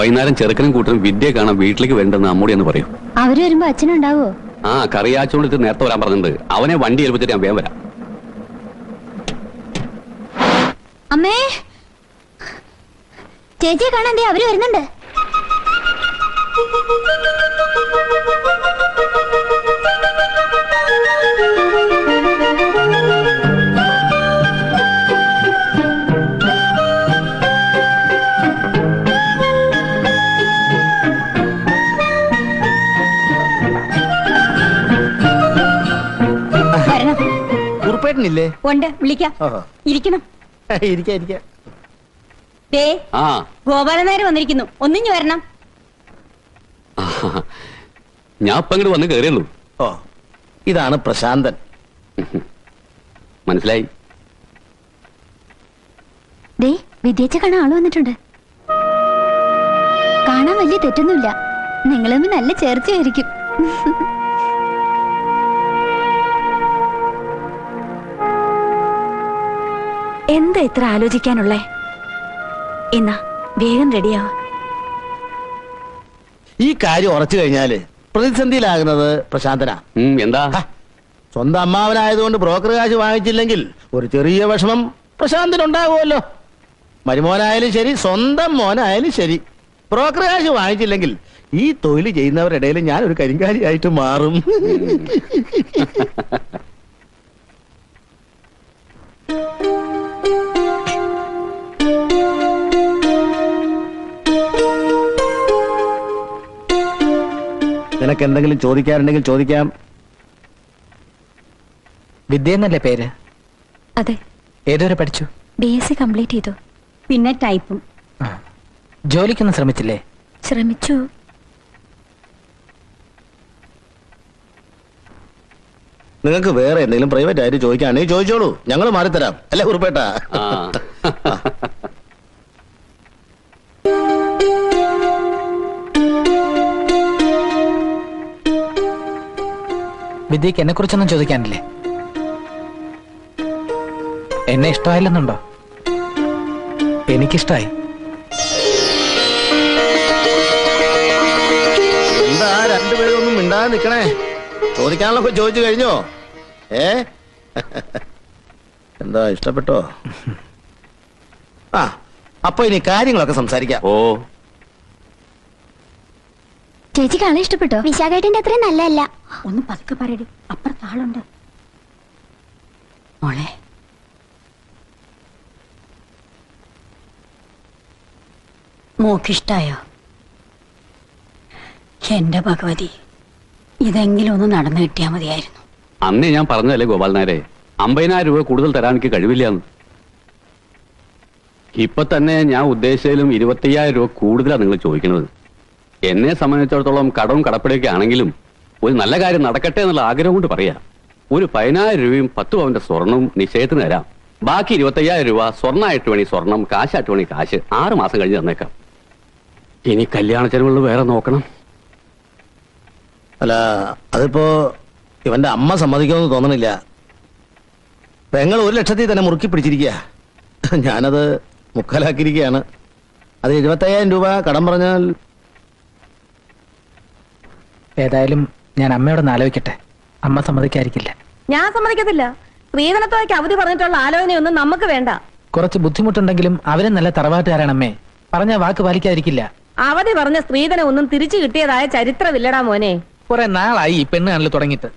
വൈകുന്നേരം ചെറുക്കനും കൂട്ടരും വിദ്യ കാണാൻ വീട്ടിലേക്ക് വരണ്ടെന്ന് അമ്മൂടി എന്ന് പറയും. അവര് വരുമ്പോ അച്ഛനുണ്ടാവോ? ആ കറിയാച്ചോണ്ട് നേരത്തെ വരാൻ പറഞ്ഞിട്ടുണ്ട്. അവനെ വണ്ടി ഏൽപ്പിച്ചിട്ട് ഞാൻ വേഗം വരാം. അമ്മേ, ചേച്ചിയെ കാണാൻ അവര് വരുന്നുണ്ട്. കുറുപ്പേട്ടനില്ലേ? ഉണ്ട്, വിളിക്കാം. ഇരിക്കണം. ഗോപാലൻ നായർ വന്നിരിക്കുന്നു, ഒന്നിഞ്ഞു വരണം. ഞാൻ ഇപ്പൊ അങ്ങോട്ട് വന്ന് കയറിയുള്ളൂ. ഓ, ഇതാണ് പ്രശാന്തൻ. മനസ്സിലായി. വിദ്യേച്ച കാണാൻ ആള് വന്നിട്ടുണ്ട്. കാണാൻ വലിയ തെറ്റൊന്നുമില്ല. നിങ്ങളും നല്ല ചേർച്ചയായിരിക്കും. എന്താ ഇത്ര ആലോചിക്കാനുള്ളേ? എന്നാ വേഗം റെഡിയാവാ. ഈ കാര്യം ഉറച്ചു കഴിഞ്ഞാല് പ്രതിസന്ധിയിലാകുന്നത് പ്രശാന്തനാ. എന്താ? സ്വന്തം അമ്മാവനായതുകൊണ്ട് ബ്രോക്കർ കാശ് വാങ്ങിച്ചില്ലെങ്കിൽ ഒരു ചെറിയ വിഷമം പ്രശാന്തനുണ്ടാകുമല്ലോ. മരുമോനായാലും ശരി, സ്വന്തം മോനായാലും ശരി, ബ്രോക്കർ കാശ് വാങ്ങിച്ചില്ലെങ്കിൽ ഈ തൊഴിൽ ചെയ്യുന്നവരുടെ ഇടയിൽ ഞാൻ ഒരു കരിങ്കാലിയായിട്ട് മാറും. നിനക്ക് എന്തെങ്കിലും ചോദിക്കാറുണ്ടെങ്കിൽ ചോദിക്കാം. വിദ്യ എന്നല്ലേ പേര്? അതെ. ഏതുവരെ പഠിച്ചു? BSc കംപ്ലീറ്റ് ചെയ്തു. പിന്നെ ടൈപ്പും. ജോലിക്കൊന്നും ശ്രമിച്ചില്ലേ? ശ്രമിച്ചു. നിങ്ങൾക്ക് വേറെ എന്തെങ്കിലും പ്രൈവറ്റ് ആയിട്ട് ചോദിക്കുകയാണെങ്കിൽ ചോദിച്ചോളൂ, ഞങ്ങൾ മാറിത്തരാം. അല്ലേ കുറുപ്പേട്ടാ? വിദ്യക്ക് എന്നെ കുറിച്ചൊന്നും ചോദിക്കാനില്ലേ? എന്നെ ഇഷ്ടമായില്ലെന്നുണ്ടോ? എനിക്കിഷ്ടായി. എന്താ രണ്ടുപേരും ഒന്നും മിണ്ടാതെ നിക്കണേ? ചോദിക്കാനുള്ളൊക്കെ ചോദിച്ചു കഴിഞ്ഞോ? എന്താ ഇഷ്ടപ്പെട്ടോ? ആ, അപ്പൊ ഇനി കാര്യങ്ങളൊക്കെ സംസാരിക്കാം. ഓ, ചേച്ചിക്ക് ആളെ ഇഷ്ടപ്പെട്ടോ? വിശാഖേട്ടന്റെ അത്രയും നല്ലതല്ല. ഒന്ന് പതുക്കെ പറയടി, അപ്പുറത്താളുണ്ട്. മോളെ, മോക്കിഷ്ടായോ? എന്റെ ഭഗവതി, ഇതെങ്കിലും ഒന്ന് നടന്നു കിട്ടിയാ മതിയായിരുന്നു. അന്നേ ഞാൻ പറഞ്ഞതല്ലേ ഗോപാൽ നായരെ, 50,000 രൂപ കൂടുതൽ തരാൻ എനിക്ക് കഴിവില്ലാന്ന്. ഇപ്പൊ തന്നെ ഞാൻ ഉദ്ദേശിച്ചാലും 25,000 രൂപ കൂടുതലാണ് നിങ്ങൾ ചോദിക്കുന്നത്. എന്നെ സംബന്ധിച്ചിടത്തോളം കടവും കടപ്പടിയൊക്കെ ആണെങ്കിലും ഒരു നല്ല കാര്യം നടക്കട്ടെ എന്നുള്ള ആഗ്രഹം കൊണ്ട് പറയാ. ഒരു 10,000 രൂപയും 10 പവന്റെ സ്വർണവും നിശ്ചയത്തിന് തരാം. ബാക്കി 25,000 രൂപ സ്വർണ്ണമായിട്ട് വേണി സ്വർണം, കാശായിട്ട് വേണി കാശ് 6 മാസം കഴിഞ്ഞ് തന്നേക്കാം. ഇനി കല്യാണ ചെലവുകൾ വേറെ നോക്കണം. അല്ല, അതിപ്പോ ഇവന്റെ അമ്മ സമ്മതിക്കുമെന്ന് തോന്നണില്ല. പെങ്ങൾ 1 ലക്ഷത്തിൽ തന്നെ മുറുക്കി പിടിച്ചിരിക്കുക. ഞാനത് മുക്കാലാക്കിയിരിക്കുകയാണ്. അത് 75,000 രൂപ കടം പറഞ്ഞാൽ. ഏതായാലും ഞാൻ അമ്മയോടൊന്ന് ആലോചിക്കട്ടെ. അമ്മ സമ്മതിക്കായിരിക്കില്ല. ഞാൻ സമ്മതിക്കത്തില്ല. സ്ത്രീധനത്തോയ്ക്ക് അവധി പറഞ്ഞിട്ടുള്ള ആലോചനയൊന്നും നമുക്ക് വേണ്ട. കുറച്ച് ബുദ്ധിമുട്ടുണ്ടെങ്കിലും അവരും നല്ല തറവാട്ടുകാരാണ് അമ്മേ. പറഞ്ഞ വാക്ക് പാലിക്കാതിരിക്കില്ല. അവധി പറഞ്ഞ സ്ത്രീധനം ഒന്നും തിരിച്ചു കിട്ടിയതായ ചരിത്രമില്ലടാ മോനെ. കുറെ നാളായി ഈ പെണ്ണ് കാണൽ തുടങ്ങിയിട്ട്.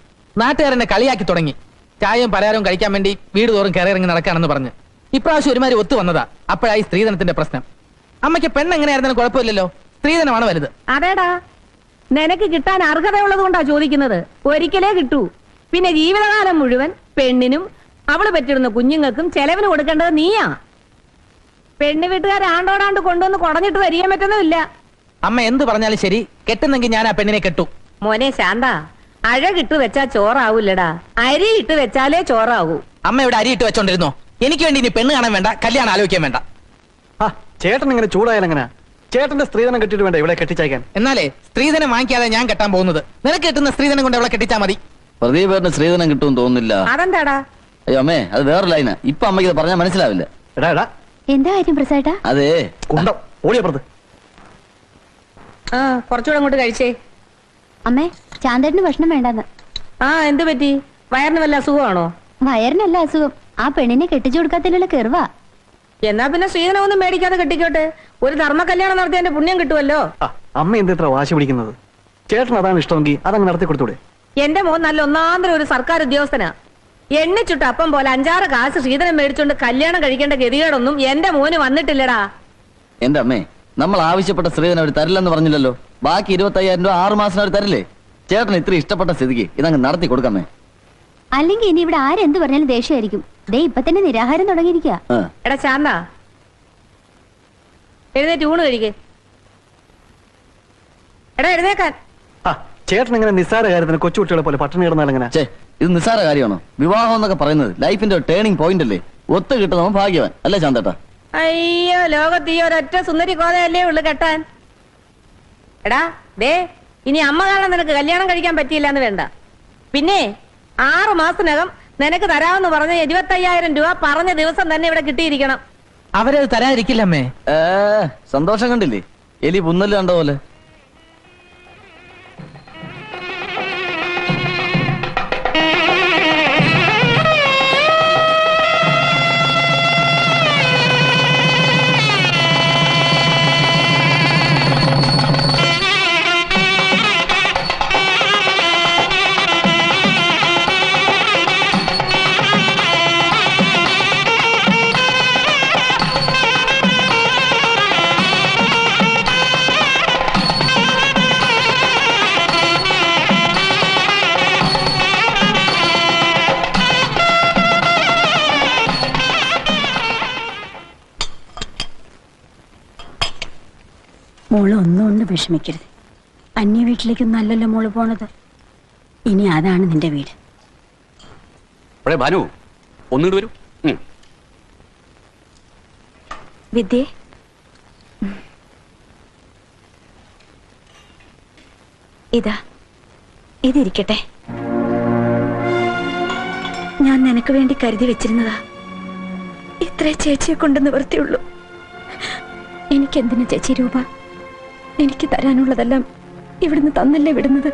നാട്ടുകാരെന്നെ കളിയാക്കി തുടങ്ങി. ചായയും പലഹാരവും കഴിക്കാൻ വേണ്ടി വീട് തോറും കയറിയിറങ്ങി നടക്കാണെന്ന് പറഞ്ഞ് ഇപ്രാവശ്യം ഒരുമാതിരി ഒത്തു വന്നതാ. അപ്പോഴായി സ്ത്രീധനത്തിന്റെ പ്രശ്നം. അമ്മയ്ക്ക് പെണ്ണ് എങ്ങനെയായിരുന്നാലും കുഴപ്പമില്ലല്ലോ, സ്ത്രീധനമാണ് വലുത്. അതേടാ, നിനക്ക് കിട്ടാൻ അർഹതയുള്ളത് കൊണ്ടാ ചോദിക്കുന്നത്. ഒരിക്കലേ കിട്ടൂ. പിന്നെ ജീവിതകാലം മുഴുവൻ പെണ്ണിനും അവള് പെറ്റിടുന്ന കുഞ്ഞുങ്ങൾക്കും ചെലവിന് കൊടുക്കേണ്ടത് നീയാ. പെണ്ണ് വീട്ടുകാർ ആണ്ടോടാണ്ട് കൊണ്ടുവന്ന് കുടഞ്ഞിട്ട് വരികയും പറ്റുന്നില്ല. അമ്മ എന്ത് പറഞ്ഞാലും ശരി, കെട്ടുന്നെങ്കിൽ ഞാൻ ആ പെണ്ണിനെ കെട്ടു. മോനെ ശാന്ത, അഴകിട്ട് വെച്ചാ ചോറാവൂല്ലടാ, അരി ഇട്ട് വെച്ചാലേ ചോറാവൂ. അമ്മ ഇവിടെ അരിയിട്ട് വെച്ചോണ്ടിരുന്നോ? എനിക്ക് വേണ്ടി ഇനി പെണ്ണ് കാണാൻ വേണ്ട, കല്യാണം ആലോചിക്കാൻ വേണ്ട. ചേട്ടൻ ഇങ്ങനെ ചൂടായാലെങ്ങനെ? ചേട്ടന്റെ സ്ത്രീധനം കെട്ടിട്ട് വേണ്ട ഇവിടെ കെട്ടിച്ചയക്കാൻ. എന്നാലേ സ്ത്രീധനം വാങ്ങിക്കാതെ ഞാൻ കെട്ടാൻ പോകുന്നത്. നിനക്ക് കിട്ടുന്ന സ്ത്രീധനം കൊണ്ട് അവളെ കെട്ടിച്ചാ മതി. പ്രദീപേട്ടന് സ്ത്രീധനം കിട്ടുമെന്ന് തോന്നുന്നില്ല. അതെന്താടാ? അയ്യോ അമ്മേ, അത് വേറെ ലൈനാ. ഇപ്പൊ അമ്മയ്ക്ക് ഇത് പറഞ്ഞാൽ മനസ്സിലാവില്ല. എന്താ കാര്യം പ്രസാദാ? അതെ, കുണ്ടം ഓടിയപ്പുറത്ത്. ആ കുറച്ചുകൂടെ അങ്ങോട്ട് കഴിച്ചേ. അമ്മേ ചാന്തേട്ടന് ഭക്ഷണം വേണ്ടെന്ന്. ആ എന്ത് പറ്റി? വയറിന് വല്ല അസുഖമാണോ? വയറിനല്ല അസുഖം, ആ പെണ്ണിനെ കെട്ടിച്ചു കൊടുക്കാത്തതിലുള്ള കെറുവാ. എന്നാ പിന്നെ ശ്രീധനമൊന്നും മേടിക്കാതെ കെട്ടിക്കോട്ടെ. ഒരു ധർമ്മ കല്യാണം നടത്തിയതിന്റെ പുണ്യം കിട്ടുമല്ലോ. അമ്മ എന്ത് ഇത്ര വാശി പിടിക്കുന്നത്? ചേട്ടൻ അതാണ് ഇഷ്ടമെങ്കിൽ അതങ്ങ് നടത്തി കൊടുത്തൂടെ? എന്റെ മോൻ നല്ല ഒന്നാന്തരം ഒരു സർക്കാർ ഉദ്യോഗസ്ഥനാ. എണ്ണിച്ചുട്ട് അപ്പം പോലെ 5-6 കാശ് ശ്രീധനം മേടിച്ചോണ്ട് കല്യാണം കഴിക്കേണ്ട ഗതികേടൊന്നും എന്റെ മോന് വന്നിട്ടില്ലടാ. എന്റെ അമ്മേ, നമ്മൾ ആവശ്യപ്പെട്ട സ്ത്രീധനം അവർ തരില്ലെന്ന് പറഞ്ഞില്ലല്ലോ. ബാക്കി 25,000 രൂപ 6 മാസം അവർ തരില്ലേ? ചേട്ടൻ ഇത്ര ഇഷ്ടപ്പെട്ട സ്ഥിതിക്ക് ഇതങ്ങ് നടത്തി കൊടുക്കാമേ. അല്ലെങ്കിൽ ഇനി ഇവിടെ ആരെന്ത് പറഞ്ഞാലും ദേഷ്യമായിരിക്കും. ദേ ഇപ്പൊ തന്നെ നിരാഹാരം തുടങ്ങിയിരിക്കുക. എടാ ശാന്ത, എഴുന്നേറ്റ് ഊണ് കഴിക്കേ. എടാ എഴുന്നേക്കാൻ. ചേട്ടൻ ഇങ്ങനെ നിസ്സാര കാര്യത്തിന് കൊച്ചുകുട്ടികളെ പോലെ പട്ടിണി കിടന്നാൽ എങ്ങനെ? ഇത് നിസ്സാര കാര്യമാണോ? വിവാഹം എന്നൊക്കെ പറയുന്നത് ലൈഫിന്റെ ടേണിംഗ് പോയിന്റ് അല്ലേ? ഒത്തു കിട്ടുന്നവൻ ഭാഗ്യവാൻ അല്ലേ ചാന്തേട്ടാ? അയ്യോ, ലോകത്ത് ഈ ഒരൊറ്റ സുന്ദരി കോതയല്ലേ ഉള്ളു കെട്ടാൻ. എടാ ദേ, ഇനി അമ്മ കാരണം നിനക്ക് കല്യാണം കഴിക്കാൻ പറ്റിയില്ല എന്ന് വേണ്ട. പിന്നെ 6 മാസത്തിനകം നിനക്ക് തരാമെന്ന് പറഞ്ഞ 25,000 രൂപ പറഞ്ഞ ദിവസം തന്നെ ഇവിടെ കിട്ടിയിരിക്കണം. അവരത് തരാതിരിക്കില്ലമ്മേ. സന്തോഷം കണ്ടില്ലേ? എലി പുന്നല് കണ്ട പോലെ. മോള് ഒന്നും വിഷമിക്കരുത്. അന്യ വീട്ടിലേക്കൊന്നും അല്ലല്ലോ മോള് പോണത്. ഇനി അതാണ് നിന്റെ വീട്. ഭാനു ഒന്നിട്ട് വരൂ. വിദ്യേ, ഇതാ ഇതിരിക്കട്ടെ. ഞാൻ നിനക്ക് വേണ്ടി കരുതി വെച്ചിരുന്നതാ. ഇത്രേ ചേച്ചിയെ കൊണ്ട് നിവർത്തിയുള്ളൂ. എനിക്കെന്തിനു ചേച്ചി രൂപ? എനിക്ക് തരാനുള്ളതെല്ലാം ഇവിടുന്ന് തന്നല്ലേ വിടുന്നത്.